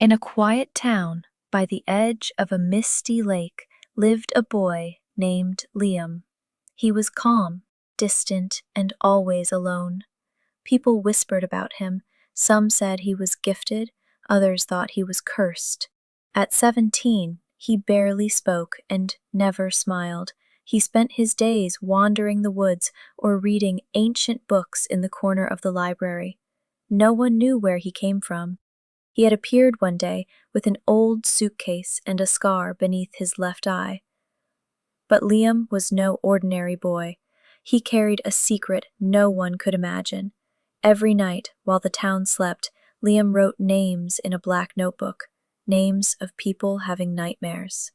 In a quiet town by the edge of a misty lake lived a boy named Liam. He was calm, distant, and always alone. People whispered about him. Some said he was gifted, others thought he was cursed. At 17, he barely spoke and never smiled. He spent his days wandering the woods or reading ancient books in the corner of the library. No one knew where he came from. He had appeared one day with an old suitcase and a scar beneath his left eye. But Liam was no ordinary boy. He carried a secret no one could imagine. Every night, while the town slept, Liam wrote names in a black notebook, names of people having nightmares.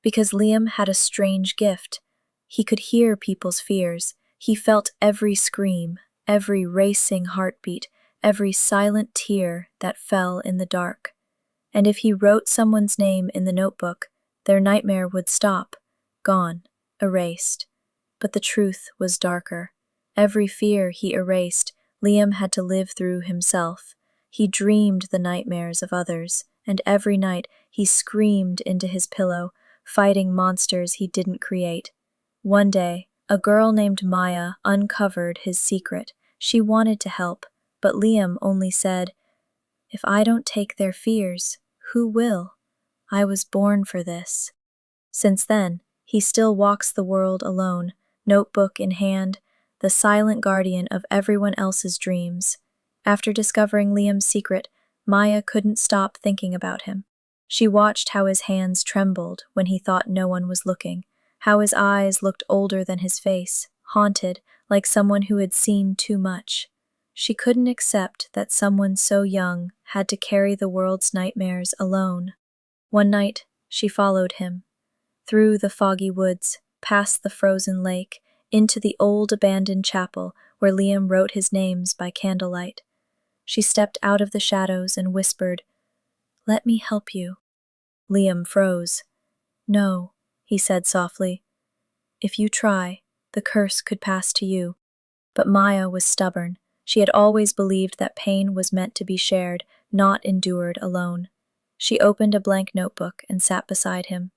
Because Liam had a strange gift. He could hear people's fears. He felt every scream, every racing heartbeat, every silent tear that fell in the dark. And if he wrote someone's name in the notebook, their nightmare would stop, gone, erased. But the truth was darker. Every fear he erased, Liam had to live through himself. He dreamed the nightmares of others, and every night he screamed into his pillow, fighting monsters he didn't create. One day, a girl named Maya uncovered his secret. She wanted to help, but Liam only said, "If I don't take their fears, who will? I was born for this." Since then, he still walks the world alone, notebook in hand, the silent guardian of everyone else's dreams. After discovering Liam's secret, Maya couldn't stop thinking about him. She watched how his hands trembled when he thought no one was looking, how his eyes looked older than his face, haunted, like someone who had seen too much. She couldn't accept that someone so young had to carry the world's nightmares alone. One night, she followed him. Through the foggy woods, past the frozen lake, into the old abandoned chapel where Liam wrote his names by candlelight. She stepped out of the shadows and whispered, "Let me help you." Liam froze. "No," he said softly. "If you try, the curse could pass to you." But Maya was stubborn. She had always believed that pain was meant to be shared, not endured alone. She opened a blank notebook and sat beside him.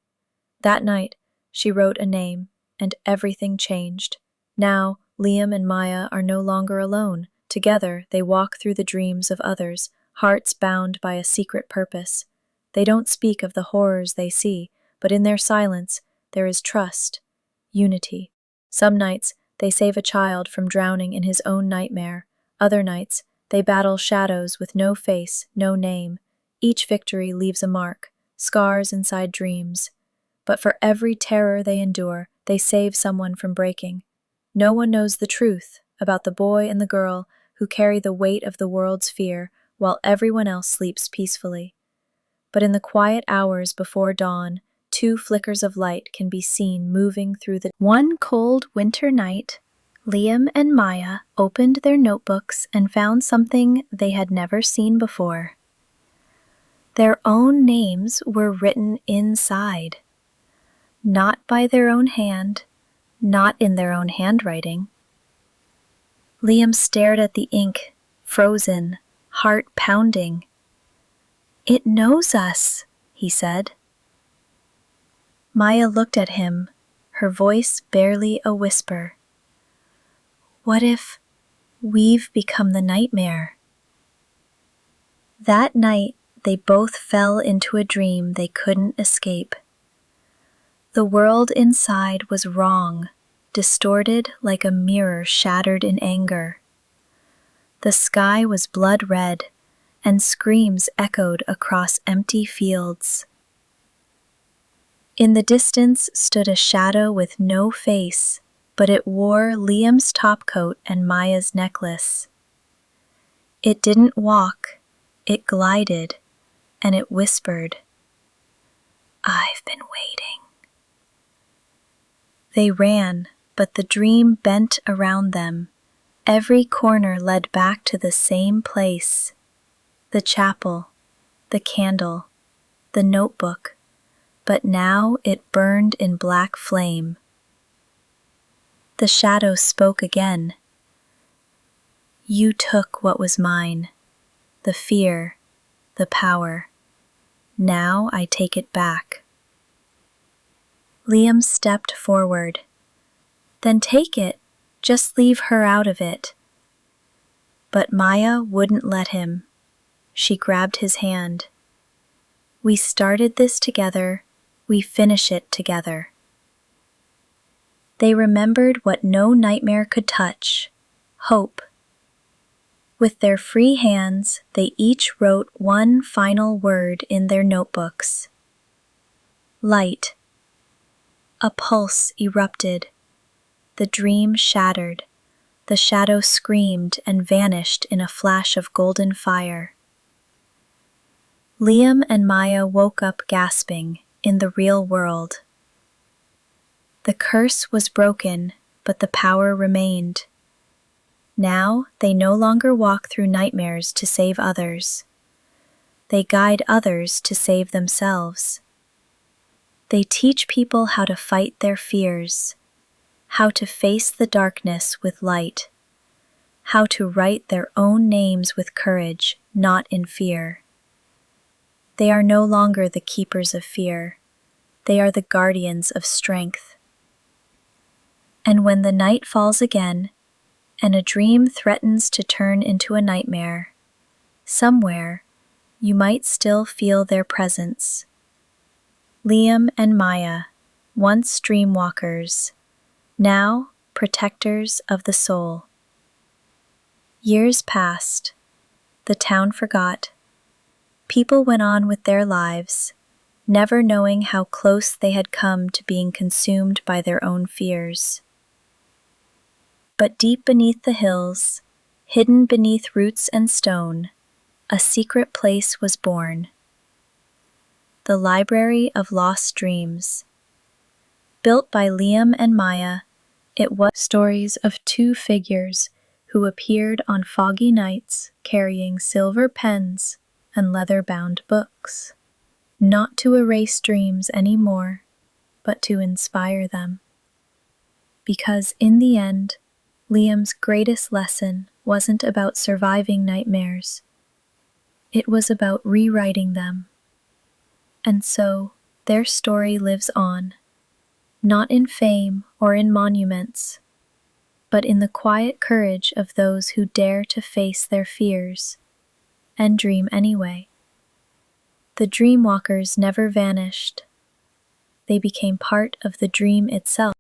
That night, she wrote a name, and everything changed. Now, Liam and Maya are no longer alone. Together, they walk through the dreams of others, hearts bound by a secret purpose. They don't speak of the horrors they see, but in their silence, there is trust, unity. Some nights, they save a child from drowning in his own nightmare. Other nights, they battle shadows with no face, no name. Each victory leaves a mark, scars inside dreams. But for every terror they endure, they save someone from breaking. No one knows the truth about the boy and the girl who carry the weight of the world's fear while everyone else sleeps peacefully. But in the quiet hours before dawn, two flickers of light can be seen moving through the... One cold winter night, Liam and Maya opened their notebooks and found something they had never seen before. Their own names were written inside. Not by their own hand, not in their own handwriting. Liam stared at the ink, frozen, heart pounding. "It knows us," he said. Maya looked at him, her voice barely a whisper. "What if we've become the nightmare?" That night, they both fell into a dream they couldn't escape. The world inside was wrong, distorted like a mirror shattered in anger. The sky was blood red, and screams echoed across empty fields. In the distance stood a shadow with no face, but it wore Liam's topcoat and Maya's necklace. It didn't walk, it glided, and it whispered, "I've been waiting." They ran, but the dream bent around them. Every corner led back to the same place. The chapel, the candle, the notebook, but now it burned in black flame. The shadow spoke again. "You took what was mine, the fear, the power. Now I take it back." Liam stepped forward. "Then take it. Just leave her out of it." But Maya wouldn't let him. She grabbed his hand. "We started this together. We finish it together." They remembered what no nightmare could touch: hope. With their free hands, they each wrote one final word in their notebooks. Light. A pulse erupted. The dream shattered. The shadow screamed and vanished in a flash of golden fire. Liam and Maya woke up gasping in the real world. The curse was broken, but the power remained. Now they no longer walk through nightmares to save others. They guide others to save themselves. They teach people how to fight their fears, how to face the darkness with light, how to write their own names with courage, not in fear. They are no longer the keepers of fear. They are the guardians of strength. And when the night falls again, and a dream threatens to turn into a nightmare, somewhere you might still feel their presence. Liam and Maya, once dreamwalkers, now protectors of the soul. Years passed. The town forgot. People went on with their lives, never knowing how close they had come to being consumed by their own fears. But deep beneath the hills, hidden beneath roots and stone, a secret place was born. The Library of Lost Dreams. Built by Liam and Maya, it was stories of two figures who appeared on foggy nights carrying silver pens and leather-bound books, not to erase dreams anymore, but to inspire them. Because in the end, Liam's greatest lesson wasn't about surviving nightmares. It was about rewriting them. And so, their story lives on, not in fame or in monuments, but in the quiet courage of those who dare to face their fears and dream anyway. The dreamwalkers never vanished. They became part of the dream itself.